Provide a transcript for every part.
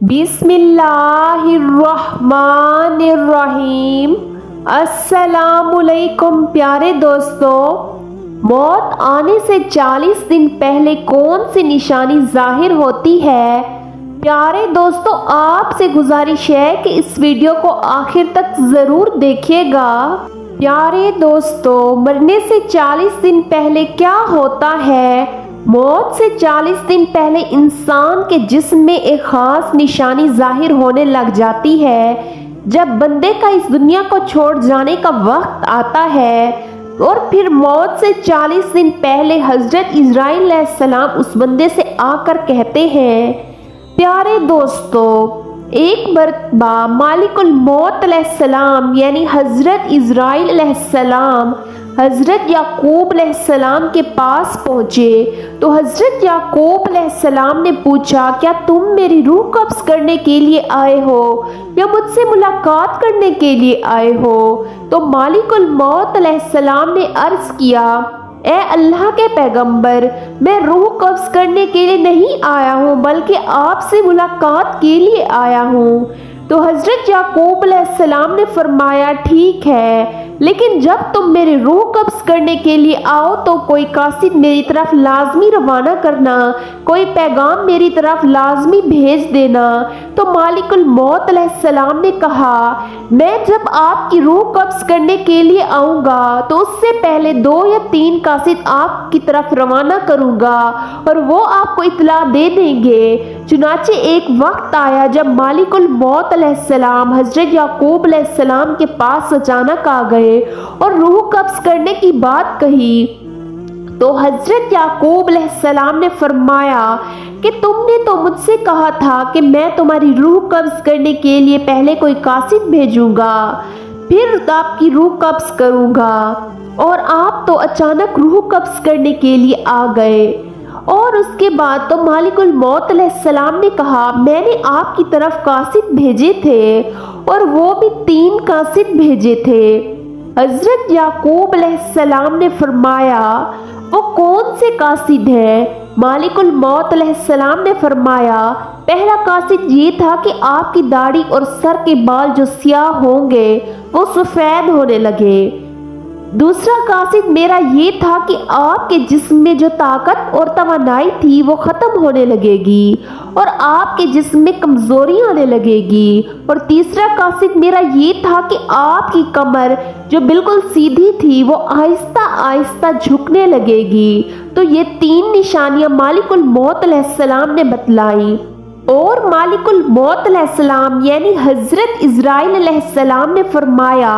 बिस्मिल्लाहिर्रहमानिर्रहीम। अस्सलाम वालेकुम प्यारे दोस्तों। मौत आने से 40 दिन पहले कौन सी निशानी जाहिर होती है? प्यारे दोस्तों, आपसे गुजारिश है कि इस वीडियो को आखिर तक जरूर देखिएगा। प्यारे दोस्तों, मरने से 40 दिन पहले क्या होता है? मौत से 40 दिन पहले इंसान के जिस्म में एक खास निशानी जाहिर होने लग जाती है। जब बंदे का इस दुनिया को छोड़ जाने का वक्त आता है और फिर मौत से 40 दिन पहले हजरत इजराइल अलैहिस्सलाम उस बंदे से आकर कहते हैं, प्यारे दोस्तों, एक मरतबा मालिकुल मौत अलैहिस्सलाम यानी हजरत इजराइल अलैहिस्सलाम हजरत याकूब अलैहिस्सलाम के पास पहुंचे तो हजरत याकूब अलैहिस्सलाम ने पूछा, क्या तुम मेरी रूह कब्ज करने के लिए आए हो या मुझसे मुलाकात करने के लिए आए हो? तो मालिकुल मौत अलैहिस्सलाम ने अर्ज किया, ए अल्लाह के पैगंबर, मैं रूह कब्ज करने के लिए नहीं आया हूँ बल्कि आपसे मुलाकात के लिए आया हूँ। तो हजरत याकूब अलैहिस्सलाम ने फरमाया, ठीक है, लेकिन जब तुम मेरी रूह कब्ज करने के लिए आओ तो कोई कासिद मेरी तरफ लाजमी रवाना करना, कोई पैगाम मेरी तरफ लाजमी भेज देना। तो मालिकुल मौत अलैहिस्सलाम ने कहा, मैं जब आपकी रूह कब्ज करने के लिए आऊँगा तो उससे पहले 2 या 3 कासिद आपकी तरफ रवाना करूँगा और वो आपको इत्तला दे देंगे। चुनाचे एक वक्त आया जब मालिकुल मौत अलैहिस्सलाम हजरत याकूब अलैहिस्सलाम के पास अचानक आ गए और रूह कब्ज करने की बात कही। तो हजरत याकूब अलैहिस्सलाम ने फरमाया कि तुमने तो मुझसे कहा था कि मैं तुम्हारी रूह कब्ज करने के लिए पहले कोई कासिद भेजूंगा, फिर आपकी रूह कब्ज करूंगा, और आप तो अचानक रूह कब्ज करने के लिए आ गए। और उसके बाद तो मालिकुल मौत अलैहिस्सलाम ने कहा, मैंने आपकी तरफ कासिद भेजे थे और वो भी 3 कासिद भेजे थे। हजरत याकूब अलैहिस्सलाम ने फरमाया, वो कौन से कासिद हैं? मालिकुल मौत अलैहिस्सलाम ने फरमाया, पहला कासिद ये था कि आपकी दाढ़ी और सर के बाल जो स्याह होंगे वो सफ़ेद होने लगे। दूसरा कासिद मेरा ये था कि आपके जिस्म में जो ताकत और तवानाई थी वो ख़त्म होने लगेगी और आपके जिस्म में कमज़ोरी आने लगेगी। और तीसरा कासिद मेरा ये था कि आपकी कमर जो बिल्कुल सीधी थी वो आहिस्ता आहिस्ता झुकने लगेगी। तो ये 3 निशानियां मालिकुल मौत अलैहिस्सलाम ने बतलाई। और मालिकुल मौत अलैहिस्सलाम यानी हजरत इजराइल अलैहिस्सलाम ने फरमाया,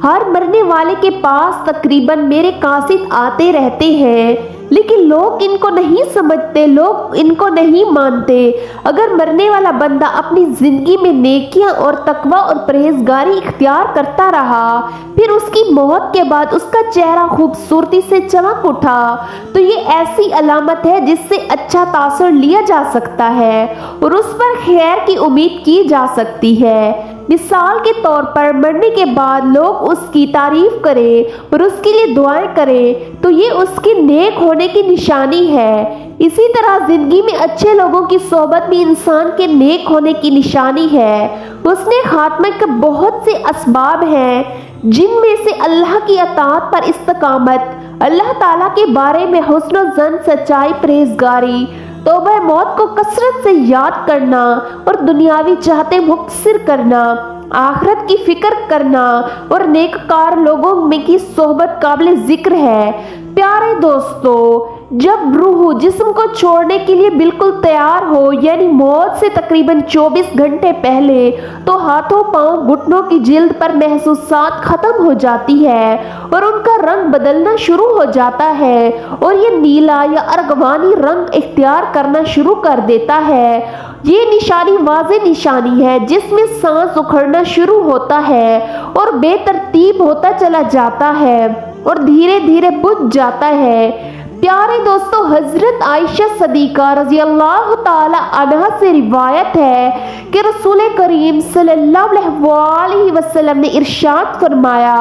हर मरने वाले के पास तकरीबन मेरे कासिद आते रहते हैं, लेकिन लोग इनको नहीं समझते, लोग इनको नहीं मानते। अगर मरने वाला बंदा अपनी जिंदगी में नेकियां और तकवा और परहेजगारी इख्तियार करता रहा, फिर उसकी मौत के बाद उसका चेहरा खूबसूरती से चमक उठा, तो ये ऐसी अलामत है जिससे अच्छा तासुर लिया जा सकता है और उस पर खैर की उम्मीद की जा सकती है। मिसाल के तौर पर मरने के बाद लोग उसकी तारीफ करें और उसके लिए दुआएं करें तो ये उसके नेक होने की निशानी है। इसी तरह जिंदगी में अच्छे लोगों की सोहबत भी इंसान के नेक होने की निशानी है। उसने खात्मे के बहुत से असबाब हैं जिनमें से अल्लाह की अताअत पर इस्तकामत, अल्लाह ताला के बारे में हुस्न ज़न, सच्चाई, परहेजगारी, तौबा मौत को कसरत से याद करना और दुनियावी चाहते मुख्तसर करना, आखिरत की फिक्र करना और नेककार लोगों में की सोहबत काबिल जिक्र है। प्यारे दोस्तों, जब रूह जिस्म को छोड़ने के लिए बिल्कुल तैयार हो यानी मौत से तकरीबन 24 घंटे पहले, तो हाथों पांव घुटनों की जिल्द पर महसूसात खत्म हो जाती है और उनका रंग बदलना शुरू हो जाता है और ये नीला या अर्गवानी रंग इख्तियार करना शुरू कर देता है। ये निशानी वाज़ेह निशानी है जिसमें सांस उखड़ना शुरू होता है और बेतरतीब होता चला जाता है और धीरे धीरे बुझ जाता है। प्यारे दोस्तों, हजरत आयशा सदीका रजी अल्लाह ताला अन्हा से रिवायत है कि रसूल करीम सल्लल्लाहु अलैहि वसल्लम ने इरशाद फरमाया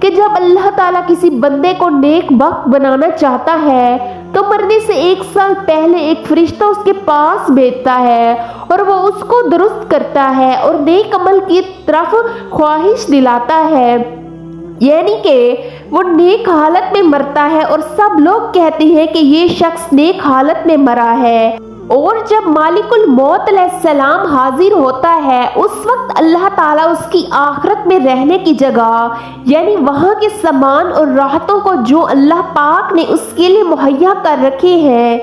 कि जब अल्लाह ताला किसी बंदे को नेक वक्त बनाना चाहता है تو مرنے سے 1 سال پہلے ایک فرشتہ اس کے پاس بھیجتا ہے اور وہ اس کو درست کرتا ہے اور نیک عمل کی طرف خواہش دلاتا ہے، یعنی کہ وہ نیک حالت میں مرتا ہے اور سب لوگ کہتے ہیں کہ یہ شخص نیک حالت میں مرا ہے۔ اور جب مالک الموت علیہ السلام حاضر ہوتا ہے اس وقت اللہ تعالیٰ اس کی آخرت میں رہنے کی جگہ یعنی وہاں کے سامان اور راحتوں کو جو اللہ پاک نے اس کے لیے مہیا کر رکھے ہیں،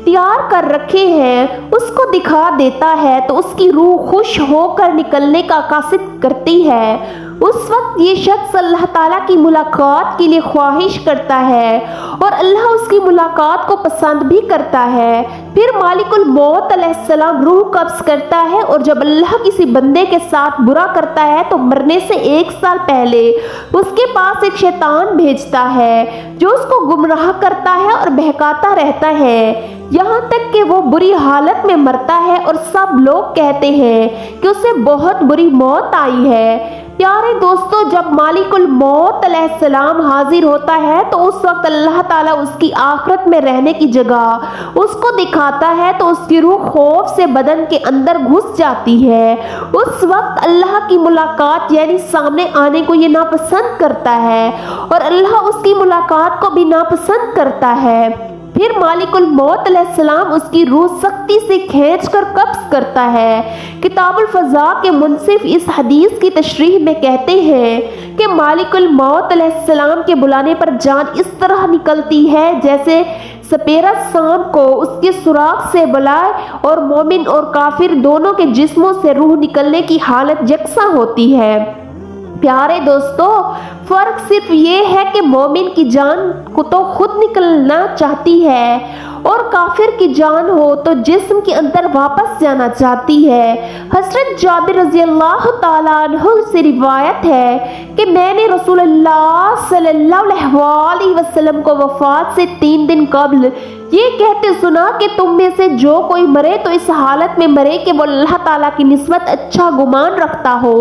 تیار کر رکھے ہیں، اس کو دکھا دیتا ہے تو اس کی روح خوش ہو کر نکلنے کا قصد کرتی ہے۔ اس وقت یہ شخص اللہ تعالیٰ کی ملاقات کے لیے خواہش کرتا ہے اور اللہ اس کی ملاقات کو پسند بھی کرتا ہے۔ پھر مالک الموت علیہ السلام روح قبض کرتا ہے اور جب اللہ کسی بندے کے ساتھ برا کرتا ہے تو مرنے سے 1 سال پہلے اس کے پاس ایک شیطان بھیجتا ہے جو اس کو گمراہ کرتا ہے اور بہکاتا رہتا ہے یہاں تک کہ وہ بری حالت میں مرتا ہے اور سب لوگ کہتے ہیں کہ اسے بہت بری موت آئی ہے۔ پیارے دوستو، جب مالک الموت علیہ السلام حاضر ہوتا ہے تو اس وقت اللہ تعالیٰ اس کی آخرت میں رہنے کی جگہ اس کو دکھاتا ہے تو اس کی روح خوف سے بدن کے اندر گھس جاتی ہے۔ اس وقت اللہ کی ملاقات یعنی سامنے آنے کو یہ ناپسند کرتا ہے اور اللہ اس کی ملاقات کو بھی ناپسند کرتا ہے۔ پھر مالک الموت علیہ السلام اس کی روح سختی سے کھینچ کر قبض کرتا ہے۔ کتاب الفضا کے منصف اس حدیث کی تشریح میں کہتے ہیں کہ مالک الموت علیہ السلام کے بلانے پر جان اس طرح نکلتی ہے جیسے سپیرا سانپ کو اس کے سوراخ سے بلائے، اور مومن اور کافر دونوں کے جسموں سے روح نکلنے کی حالت یکساں ہوتی ہے۔ پیارے دوستو، فرق صرف یہ ہے کہ مومن کی جان کو تو خود نکلنا چاہتی ہے اور کافر کی جان ہو تو جسم کے اندر واپس جانا چاہتی ہے۔ حضرت جابر رضی اللہ تعالیٰ عنہ سے روایت ہے کہ میں نے رسول اللہ صلی اللہ علیہ وسلم کو وفات سے 3 دن قبل یہ کہتے سنا کہ تم میں سے جو کوئی مرے تو اس حالت میں مرے کہ وہ اللہ تعالیٰ کی نسبت اچھا گمان رکھتا ہو،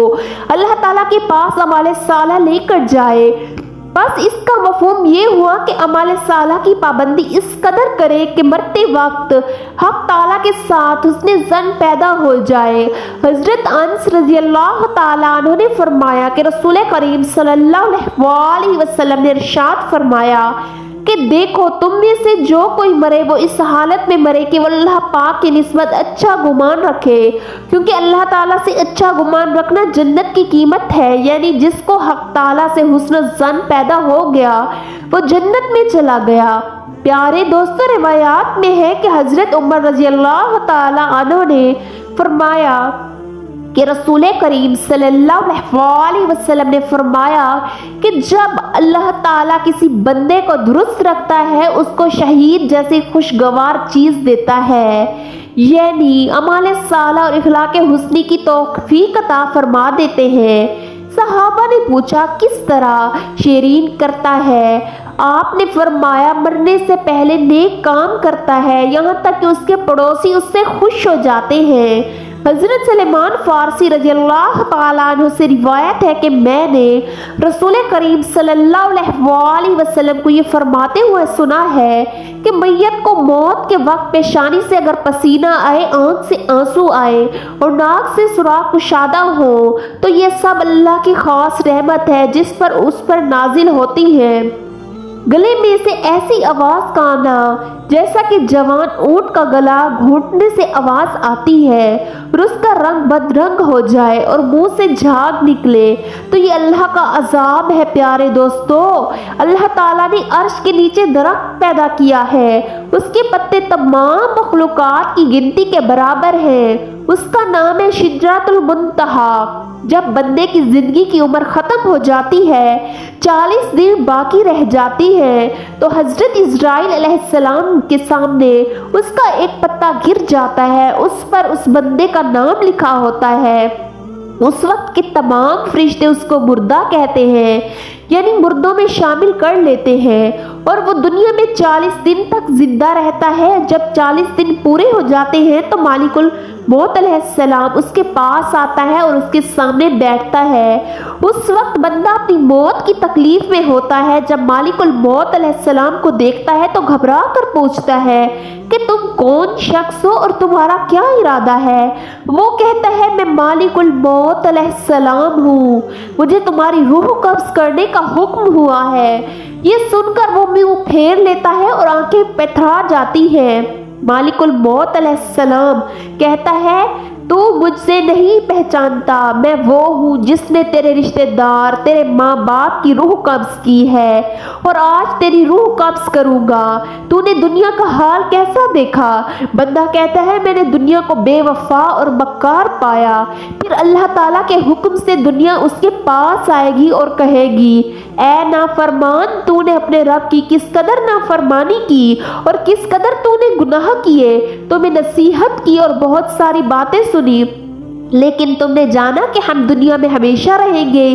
اللہ تعالیٰ کے پاس اعمال صالحہ لے کر جائے۔ بس اس کا مفہوم یہ ہوا کہ اعمال صالحہ کی پابندی اس قدر کرے کہ مرتے وقت حق تعالیٰ کے ساتھ حسن ظن پیدا ہو جائے۔ حضرت انس رضی اللہ تعالیٰ عنہ نے فرمایا کہ رسول کریم صلی اللہ علیہ وسلم نے ارشاد فرمایا کہ دیکھو تم میں سے جو کوئی مرے وہ اس حالت میں مرے کہ وہ اللہ پاک کی نسبت اچھا گمان رکھے، کیونکہ اللہ تعالیٰ سے اچھا گمان رکھنا جنت کی قیمت ہے، یعنی جس کو حق تعالیٰ سے حسن ظن پیدا ہو گیا وہ جنت میں چلا گیا۔ پیارے دوستو، روایات میں ہے کہ حضرت عمر رضی اللہ تعالیٰ عنہ نے فرمایا کہ رسول کریم صلی اللہ علیہ وسلم نے فرمایا کہ جب اللہ تعالیٰ کسی بندے کو درست رکھتا ہے اس کو شہید جیسی خوشگوار چیز دیتا ہے، یعنی اعمال صالحہ اور اخلاق حسنی کی توفیق عطا فرما دیتے ہیں۔ صحابہ نے پوچھا کس طرح؟ شیرین کرتا ہے۔ آپ نے فرمایا مرنے سے پہلے نیک کام کرتا ہے یہاں تک کہ اس کے پڑوسی اس سے خوش ہو جاتے ہیں۔ حضرت سلمان فارسی رضی اللہ تعالیٰ عنہ سے روایت ہے کہ میں نے رسول کریم صلی اللہ علیہ وسلم کو یہ فرماتے ہوئے سنا ہے کہ میت کو موت کے وقت پیشانی سے اگر پسینہ آئے، آنکھ سے آنسو آئے اور ناک سے سوراخ کشادہ ہو تو یہ سب اللہ کی خاص رحمت ہے جس پر اس پر نازل ہوتی ہے۔ گلے میں سے ایسی آواز کا آنا جیسا کہ جوان اونٹ کا گلا گھونٹنے سے آواز آتی ہے اور اس کا رنگ بدرنگ ہو جائے اور منہ سے جھاگ نکلے تو یہ اللہ کا عذاب ہے۔ پیارے دوستو، اللہ تعالیٰ نے عرش کے نیچے درخت پیدا کیا ہے، اس کے پتے تمام مخلوقات کی گنتی کے برابر ہیں، اس کا نام ہے شجرۃ المنتہا۔ جب بندے کی زندگی کی عمر ختم ہو جاتی ہے، 40 دن باقی رہ جاتی ہے تو حضرت اسرائیل علیہ السلام کے سامنے اس کا ایک پتا گر جاتا ہے، اس پر اس بندے کا نام لکھا ہوتا ہے۔ اس وقت کے تمام فرشتے اس کو مردہ کہتے ہیں، یعنی مردوں میں شامل کر لیتے ہیں और वो दुनिया में 40 दिन तक जिंदा रहता है। जब 40 दिन पूरे हो जाते हैं तो मालिकुल मौत अलैहिस्सलाम उसके पास आता है और उसके सामने बैठता है। उस वक्त बंदा अपनी मौत की तकलीफ में होता है। जब मालिकुल मौत अलैहिस्सलाम को देखता है तो घबरा कर पूछता है कि तुम कौन शख्स हो और तुम्हारा क्या इरादा है। वो कहता है मैं मालिकुल मौत अलैहिस्सलाम हूँ, मुझे तुम्हारी रूह कब्ज करने का हुक्म हुआ है। ये सुनकर वो मुंह फेर लेता है और आंखें पथरा जाती हैं। मालिकुल मौत अलैहिस्सलाम कहता है तू मुझसे नहीं पहचानता, मैं वो हूँ जिसने तेरे रिश्तेदार तेरे माँ बाप की रूह कब्ज की है और आज तेरी रूह कब्ज करूँगा। तूने दुनिया का हाल कैसा देखा। बंदा कहता है मैंने दुनिया को बेवफा और मक्कार पाया। फिर अल्लाह ताला के हुक्म से दुनिया उसके पास आएगी और कहेगी ऐ नाफरमान, तूने अपने रब की किस कदर नाफरमानी की और किस कदर तूने गुनाह किए। तुम्हें नसीहत की और बहुत सारी बातें सुनी, लेकिन तुमने जाना कि हम दुनिया में हमेशा रहेंगे।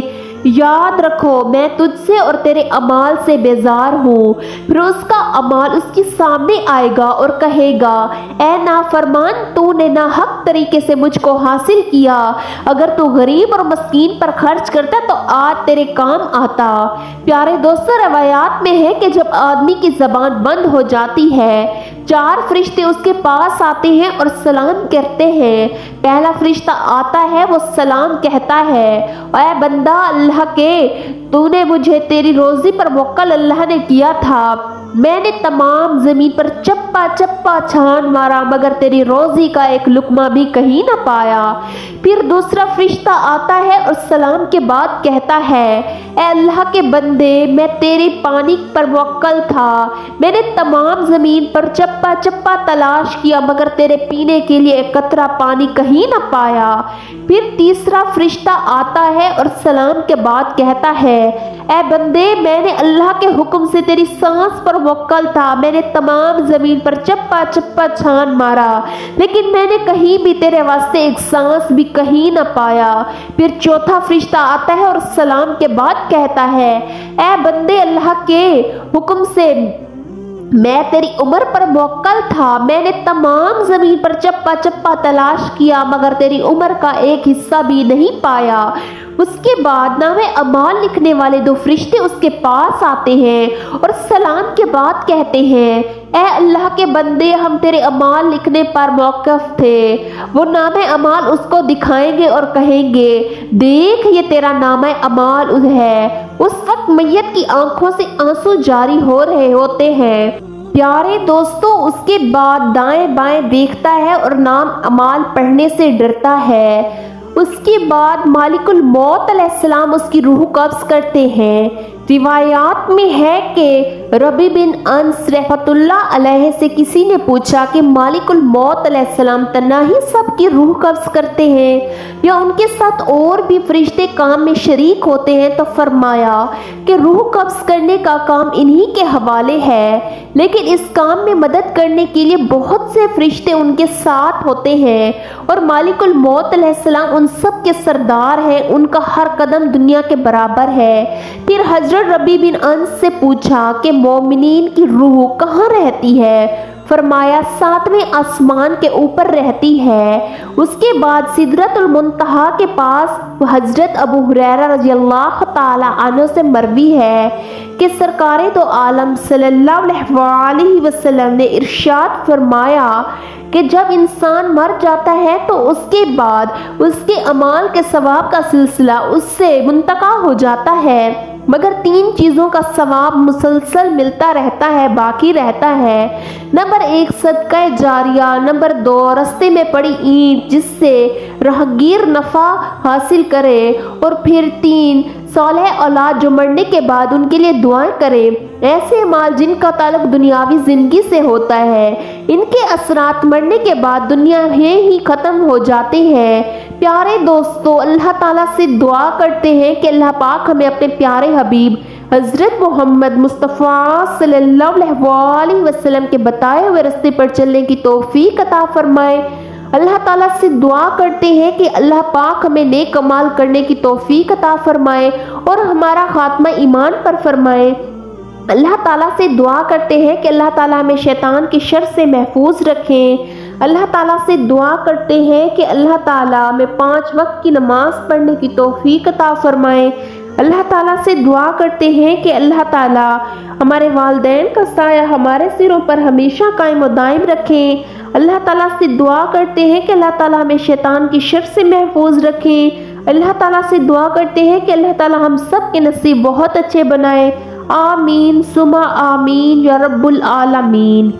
याद रखो मैं तुझसे और तेरे अमाल से बेजार हूँ। फिर उसका अमाल उसके सामने आएगा और कहेगा ऐ नाफरमान, तूने नाहक तरीके से मुझको हासिल किया। अगर तू गरीब और मस्कीन पर खर्च करता तो आज तेरे काम आता। प्यारे दोस्तों, रवायात में है कि जब आदमी की जबान बंद हो जाती है 4 फरिश्ते उसके पास आते हैं और सलाम कहते हैं। पहला फरिश्ता आता है, वो सलाम कहता है ऐ बंदा अल्लाह के, तूने मुझे तेरी रोजी पर मुवक्कल अल्लाह ने किया था। मैंने तमाम जमीन पर चप्पा चप्पा छान मारा मगर तेरी रोजी का एक लुकमा भी कहीं ना पाया। फिर दूसरा फरिश्ता आता है और सलाम के बाद कहता है ऐ अल्लाह के बंदे, मैं तेरे पानी पर मुवक्कल था। मैंने तमाम जमीन पर चप्पा चप्पा तलाश किया मगर तेरे पीने के लिए एक कतरा पानी कहीं ना पाया। फिर तीसरा फरिश्ता आता है और सलाम के बाद कहता है ऐ बंदे, मैंने अल्लाह के हुक्म से तेरी सांस पर मुवक्कल था। मैंने तमाम जमीन पर चप्पा चप्पा छान मारा लेकिन मैंने कहीं भी तेरे वास्ते एक सांस भी कहीं ना पाया। फिर चौथा फरिश्ता आता है और सलाम के बाद कहता है ऐ बंदे, अल्लाह के हुक्म से मैं तेरी उम्र पर मुवक्कल था। मैंने तमाम जमीन पर चप्पा चप्पा तलाश किया मगर तेरी उम्र का एक हिस्सा भी नहीं पाया। उसके बाद नामे अमाल लिखने वाले 2 फरिश्ते उसके पास आते हैं और सलाम के बाद कहते हैं ऐ अल्लाह के बंदे, हम तेरे अमाल लिखने पर मौकफ थे। वो नामे अमाल उसको दिखाएंगे और कहेंगे देख ये तेरा नामे अमाल है। उस वक्त मैयत की आंखों से आंसू जारी हो रहे होते हैं। प्यारे दोस्तों, उसके बाद दाएं बाएं देखता है और नाम अमाल पढ़ने से डरता है। उसके बाद मालिकुल मौत अलैहिस्सलाम उसकी रूह कब्ज करते हैं। रिवायात में है कि रबी बिन अंस रहमतुल्लाह अलैह से किसी ने पूछा कि मालिकुल मौत अलैहिस्सलाम तना ही सबकी रूह कब्ज करते हैं या उनके साथ और भी फरिश्ते काम में शरीक होते हैं। तो फरमाया कि रूह कब्ज करने का काम इन्हीं के हवाले है, लेकिन इस काम में मदद करने के लिए बहुत से फरिश्ते उनके साथ होते हैं और मालिकुल मौत अलैहिस्सलाम उन सब के सरदार हैं। उनका हर कदम दुनिया के बराबर है। फिर हजरत रबी बिन अंस से पूछा कि मोमिनीन की रूह कहाँ रहती है। फरमाया 7वें आसमान के ऊपर रहती है। उसके बाद सिदरतुल मुंतहा के पास हजरत अबू हुरैरा रज़ियल्लाहु ताला अन्हु से मरवी है कि सरकारे दो आलम सल्लल्लाहु अलैहि वसल्लम ने इरशाद फरमाया कि जब इंसान मर जाता है तो उसके बाद उसके अमाल के सवाब का सिलसिला उससे मुंतका हो जाता है, मगर 3 चीज़ों का सवाब मुसलसल मिलता रहता है, बाकी रहता है। नंबर 1 सदका जारिया, नंबर 2 रास्ते में पड़ी ईंट जिससे राहगीर नफ़ा हासिल करे, और फिर 3 सौलह औलाद जो मरने के बाद उनके लिए दुआएं करे। ऐसे माल जिनका ताल्लुक दुनियावी जिंदगी से होता है, इनके असरात मरने के बाद दुनिया में ही ख़त्म हो जाते हैं। प्यारे दोस्तों, अल्लाह ताला से दुआ करते हैं कि अल्लाह पाक हमें अपने प्यारे हबीब हज़रत मोहम्मद मुस्तफ़ा सल्लल्लाहु अलैहि वसल्लम के बताए हुए रास्ते पर चलने की तौफीक अता फरमाए। अल्लाह ताला से दुआ करते हैं कि अल्लाह पाक हमें नेक अमाल करने की तौफीक अता फरमाए और हमारा खात्मा ईमान पर फरमाए। اللہ تعالیٰ سے دعا کرتے ہیں کہ اللہ تعالیٰ ہمیں شیطان کی شر سے محفوظ رکھیں۔ اللہ تعالیٰ سے دعا کرتے ہیں کہ اللہ تعالیٰ ہمیں 5 وقت کی نماز پڑھنے کی توفیق عطا فرمائے۔ اللہ تعالیٰ سے دعا کرتے ہیں کہ اللہ تعالیٰ ہمارے والدین کا سایہ ہمارے سروں پر ہمیشہ قائم و دائم رکھیں۔ اللہ تعالیٰ سے دعا کرتے ہیں کہ اللہ تعالیٰ ہمیں شیطان کی شر سے محفوظ رکھیں۔ اللہ تعالیٰ سے دعا کرتے ہیں کہ اللہ تعالیٰ ہم سب کے نصیب بہت اچھے بنائے۔ آمین ثم آمین یا رب العالمین۔